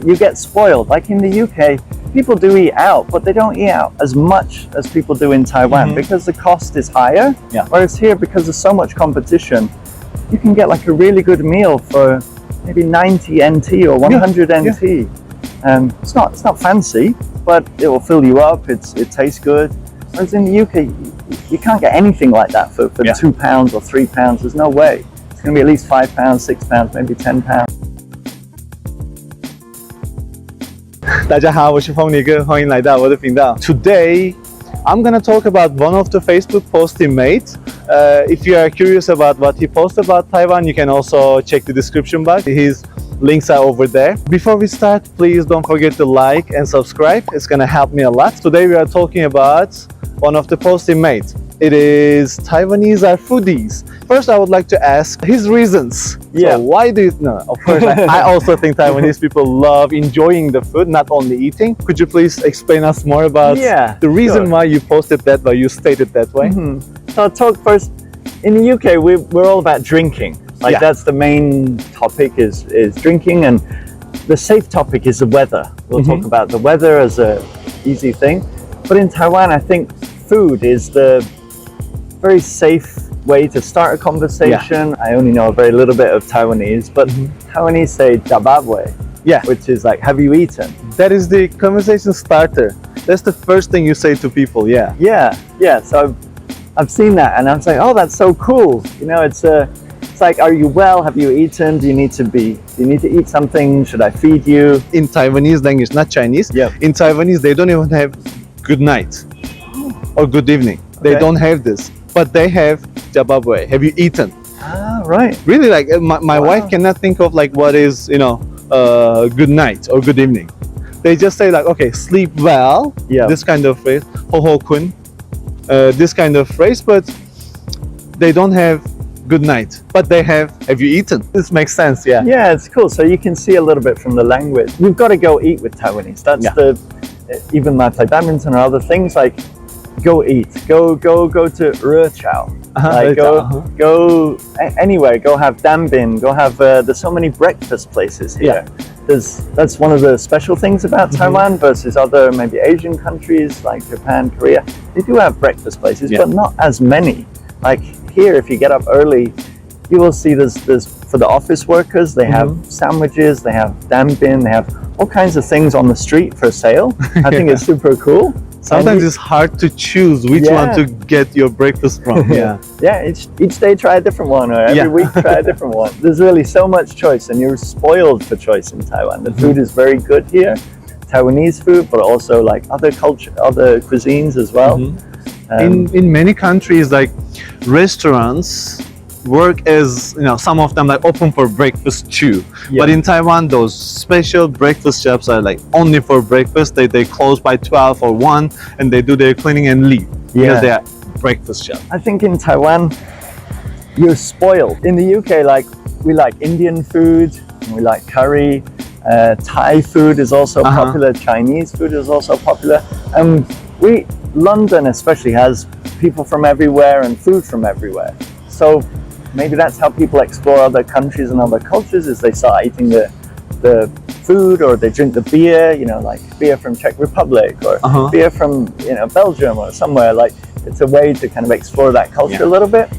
you get spoiled. Like in the UK, people do eat out, but they don't eat out as much as people do in Taiwan because the cost is higher. Yeah. Whereas here, because there's so much competition, you can get like a really good meal for maybe 90 NT or 100 NT. It's not fancy, but it will fill you up. It tastes good. Whereas in the UK, you can't get anything like that for £2 or £3. There's no way. It's going to be at least £5, £6, maybe £10. 大家好，我是phong尼哥，欢迎来到我的频道。Today, I'm gonna talk about one of the Facebook posts he made. If you are curious about what he posted about Taiwan, you can also check the description box. His links are over there. Before we start, please don't forget to like and subscribe. It's gonna help me a lot. Today we are talking about one of the posts he made. It is Taiwanese are foodies. First, I would like to ask his reasons. Yeah. So why do you know? Of course, I also think Taiwanese people love enjoying the food, not only eating. Could you please explain us more about the reason why you posted that, why you stated that way? So I'll talk first. In the UK, we're all about drinking. Like that's the main topic is drinking, and the safe topic is the weather. We'll talk about the weather as a easy thing. But in Taiwan, I think food is the very safe way to start a conversation. I only know a very little bit of Taiwanese, but Taiwanese say "dababwe," which is like, "Have you eaten?" That is the conversation starter. That's the first thing you say to people. Yeah. So I've seen that, and I'm like, "Oh, that's so cool." You know, it's like, "Are you well? Have you eaten? Do you need to eat something? Should I feed you?" In Taiwanese language, not Chinese. In Taiwanese, they don't even have good night or good evening. They don't have this. But they have "dababwe." Have you eaten? Ah, right. Really, like my wife cannot think of like what is good night or good evening. They just say like, okay, sleep well. This kind of phrase, ho ho kun. This kind of phrase, but they don't have good night. But they have you eaten? This makes sense. Yeah, it's cool. So you can see a little bit from the language. You've got to go eat with Taiwanese. That's even when I play badminton or other things like. Go eat. Go to Chow. Like go anywhere. Go have dambin. Go have. There's so many breakfast places here. That's one of the special things about Taiwan versus other maybe Asian countries like Japan, Korea. They do have breakfast places, but not as many. Like here, if you get up early, you will see there's for the office workers. They have sandwiches. They have dambin. They have all kinds of things on the street for sale. I think it's super cool. Sometimes it's hard to choose which one to get your breakfast from. Each day try a different one, or every week try a different one. There's really so much choice, and you're spoiled for choice in Taiwan. The food is very good here, Taiwanese food, but also like other cuisines as well. In many countries, like restaurants work as some of them like open for breakfast too, but in Taiwan those special breakfast shops are like only for breakfast. They close by 12 or 1 and they do their cleaning and leave because they are breakfast shops. I think in Taiwan you're spoiled. In the UK, like we like Indian food, we like curry, Thai food is also popular, Chinese food is also popular, and London especially has people from everywhere and food from everywhere. So maybe that's how people explore other countries and other cultures, is they start eating the food, or they drink the beer, like beer from Czech Republic or beer from Belgium or somewhere. Like it's a way to kind of explore that culture a little bit.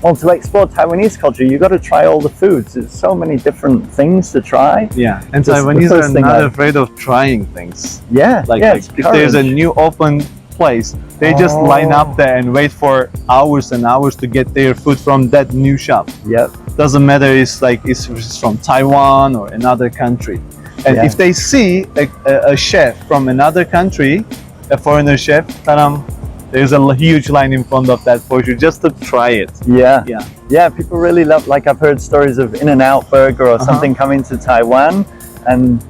Well, to explore Taiwanese culture, you got to try all the foods. There's so many different things to try. And Taiwanese are not afraid of trying things. Like if there's a new open place, they just line up there and wait for hours and hours to get their food from that new shop. Doesn't matter it's from Taiwan or another country. And if they see a chef from another country, a foreigner chef, there's a huge line in front of that for you just to try it. People really love, like I've heard stories of In-N-Out Burger or something coming to Taiwan, and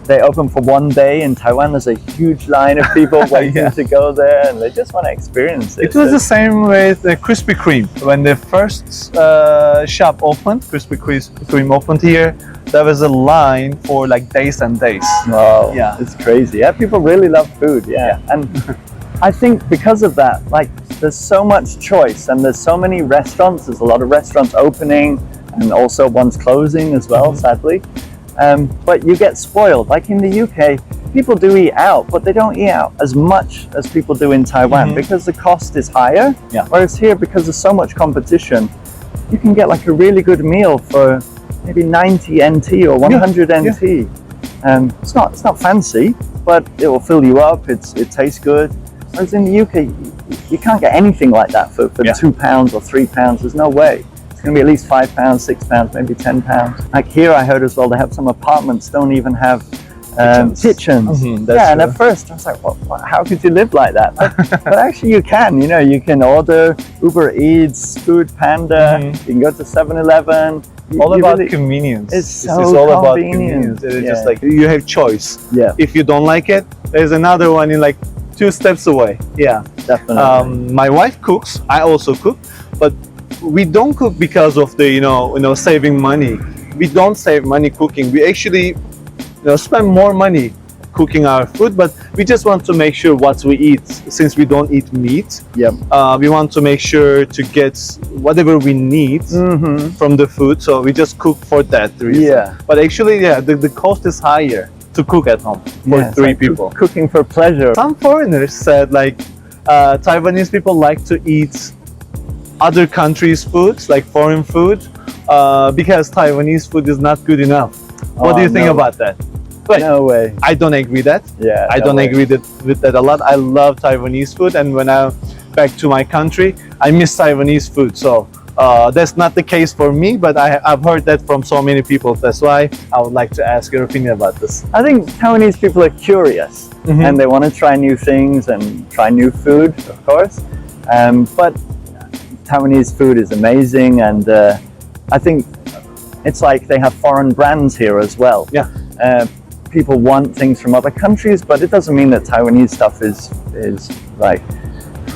they open for 1 day in Taiwan. There's a huge line of people waiting to go there, and they just want to experience it. It was the same with Krispy Kreme. When the first shop opened, Krispy Kreme opened here, there was a line for like days and days. Wow, it's crazy. People really love food. And I think because of that, like there's so much choice, and there's so many restaurants. There's a lot of restaurants opening, and also one's closing as well, sadly. but you get spoiled. Like in the UK, people do eat out, but they don't eat out as much as people do in Taiwan because the cost is higher. Yeah. Whereas here, because there's so much competition, you can get like a really good meal for maybe 90 NT or 100 NT. It's not fancy, but it will fill you up. It tastes good. Whereas in the UK, you can't get anything like that for £2 or £3. There's no way. It's going to be at least £5, £6, maybe £10. Like here, I heard as well, they have some apartments don't even have kitchens. And at first I was like, how could you live like that? But actually you can, you can order Uber Eats, Food Panda, you can go to 7-Eleven. All about convenience. It's all about convenience. It's just like you have choice. Yeah. If you don't like it, there's another one in like 2 steps away. Yeah, definitely. My wife cooks. I also cook, but we don't cook because of the saving money. We don't save money cooking. We actually spend more money cooking our food, but we just want to make sure what we eat, since we don't eat meat. We want to make sure to get whatever we need from the food, so we just cook for that reason. But actually, the cost is higher to cook at home for 3 people. Cooking for pleasure. Some foreigners said like Taiwanese people like to eat other countries' foods, like foreign food, because Taiwanese food is not good enough. What do you think about that? But no way. I don't agree that. I don't agree with that a lot. I love Taiwanese food, and when I'm back to my country, I miss Taiwanese food. So that's not the case for me, but I've heard that from so many people. That's why I would like to ask your opinion about this. I think Taiwanese people are curious and they want to try new things and try new food, of course. But Taiwanese food is amazing, and I think it's like they have foreign brands here as well. People want things from other countries, but it doesn't mean that Taiwanese stuff is like,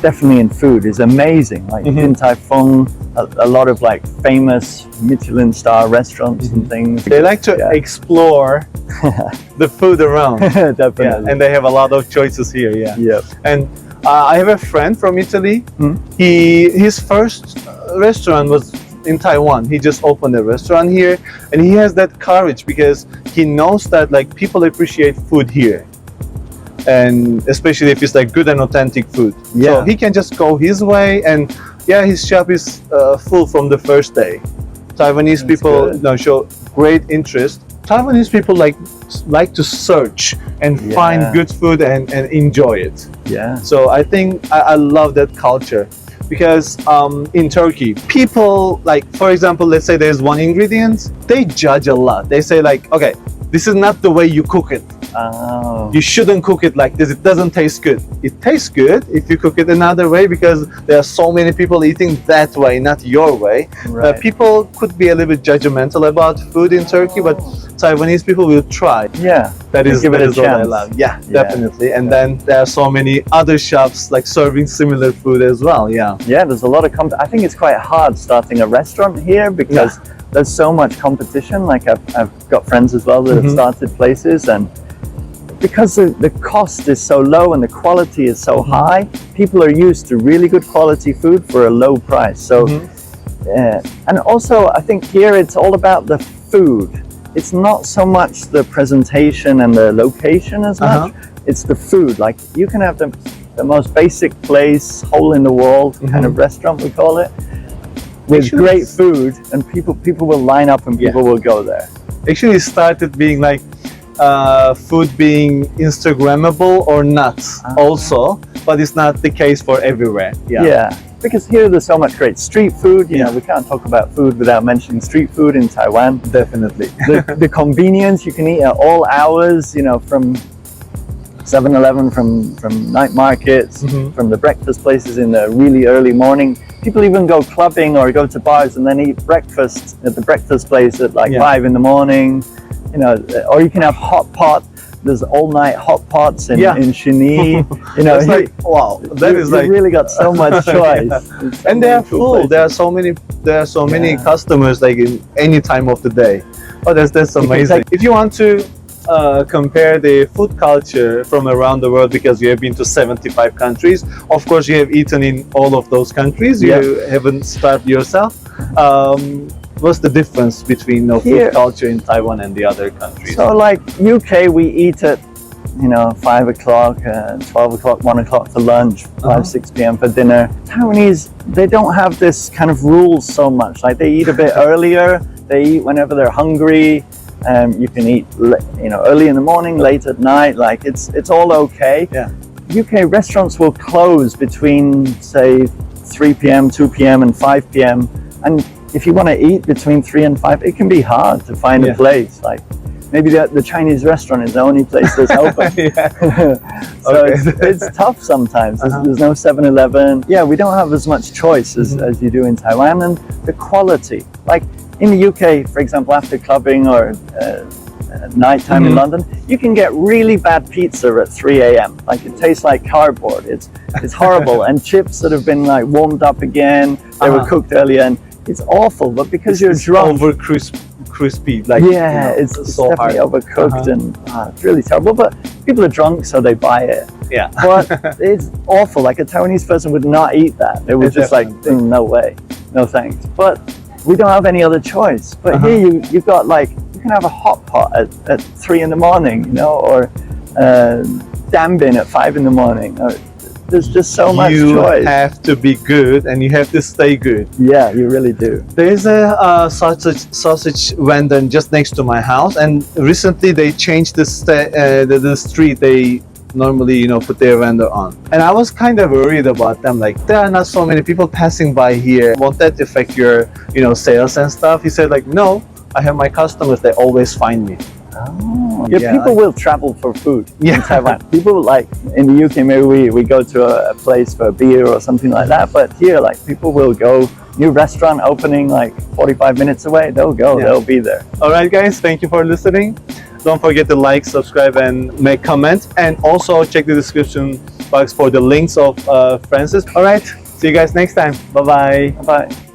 definitely in food is amazing. Like Din Tai Fung, a lot of like famous Michelin star restaurants and things. They like to explore the food around. Definitely. And they have a lot of choices here. And I have a friend from Italy. His first restaurant was in Taiwan. He just opened a restaurant here, and he has that courage because he knows that like people appreciate food here, and especially if it's like good and authentic food. So he can just go his way, and his shop is full from the first day. Taiwanese people show great interest. Taiwanese people like to search and find good food and enjoy it. So I think I love that culture. Because in Turkey, people, like, for example, let's say there's one ingredient, they judge a lot. They say like, okay, this is not the way you cook it. You shouldn't cook it like this. It doesn't taste good. It tastes good if you cook it another way, because there are so many people eating that way, not your way. People could be a little bit judgmental about food in Turkey, but Taiwanese people will try. That is what I love. Definitely. And then there are so many other shops like serving similar food as well. There's a lot of I think it's quite hard starting a restaurant here because there's so much competition. Like I've got friends as well that have started places, and because the cost is so low and the quality is so high, people are used to really good quality food for a low price. So and also I think here it's all about the food. It's not so much the presentation and the location as much. It's the food. Like you can have the most basic place, hole in the wall kind of restaurant, we call it, with great food, and people will line up and people will go there. Actually, it started being like food being Instagrammable or not also, but it's not the case for everywhere. Because here there's so much great street food. You know, we can't talk about food without mentioning street food in Taiwan. Definitely. The convenience, you can eat at all hours, from 7-Eleven, from night markets, from the breakfast places in the really early morning. People even go clubbing or go to bars and then eat breakfast at the breakfast place at like 5 in the morning. Or you can have hot pot. There's all night hot pots in Shini. It's like, wow, you've really got so much choice. And they are full. There are so many customers like in any time of the day. Oh, that's amazing. If you want to compare the food culture from around the world, because you have been to 75 countries, of course you have eaten in all of those countries. You haven't starved yourself. what's the difference between food culture in Taiwan and the other countries? So like UK, we eat at 5 o'clock, 12 o'clock, 1 o'clock for lunch, 6 p.m. for dinner. Taiwanese, they don't have this kind of rules so much. Like they eat a bit earlier, they eat whenever they're hungry. You can eat early in the morning, late at night, like it's all okay. Yeah. UK restaurants will close between say 3 p.m., 2 p.m. and 5 p.m. and if you want to eat between 3 and 5, it can be hard to find a place. Like maybe the Chinese restaurant is the only place that's open. So it's tough sometimes. There's no 7-Eleven. Yeah, we don't have as much choice as you do in Taiwan. And the quality, like in the UK, for example, after clubbing or nighttime in London, you can get really bad pizza at 3 a.m. Like it tastes like cardboard. It's horrible. And chips that have been like warmed up again, they were cooked earlier, and it's awful. But because you're drunk, over crispy, like it's so definitely hard. Overcooked and it's really terrible. But people are drunk, so they buy it. Yeah. But it's awful. Like a Taiwanese person would not eat that. They would just like, no way, no thanks. But we don't have any other choice. But here you've got like, you can have a hot pot at 3 in the morning, or dambin at 5 in the morning. There's just so much choice. You have to be good and you have to stay good. Yeah, you really do. There's a sausage vendor just next to my house, and recently they changed the street they normally put their vendor on, and I was kind of worried about them. Like, there are not so many people passing by here. Won't that affect your sales and stuff? He said like, no, I have my customers, they always find me. People will travel for food in Taiwan. People like in the UK, maybe we go to a place for a beer or something like that, but here like people will go, new restaurant opening like 45 minutes away, they'll go, they'll be there. All right guys, thank you for listening. Don't forget to like, subscribe and make comments, and also check the description box for the links of Francis. All right, see you guys next time. Bye-bye. Bye.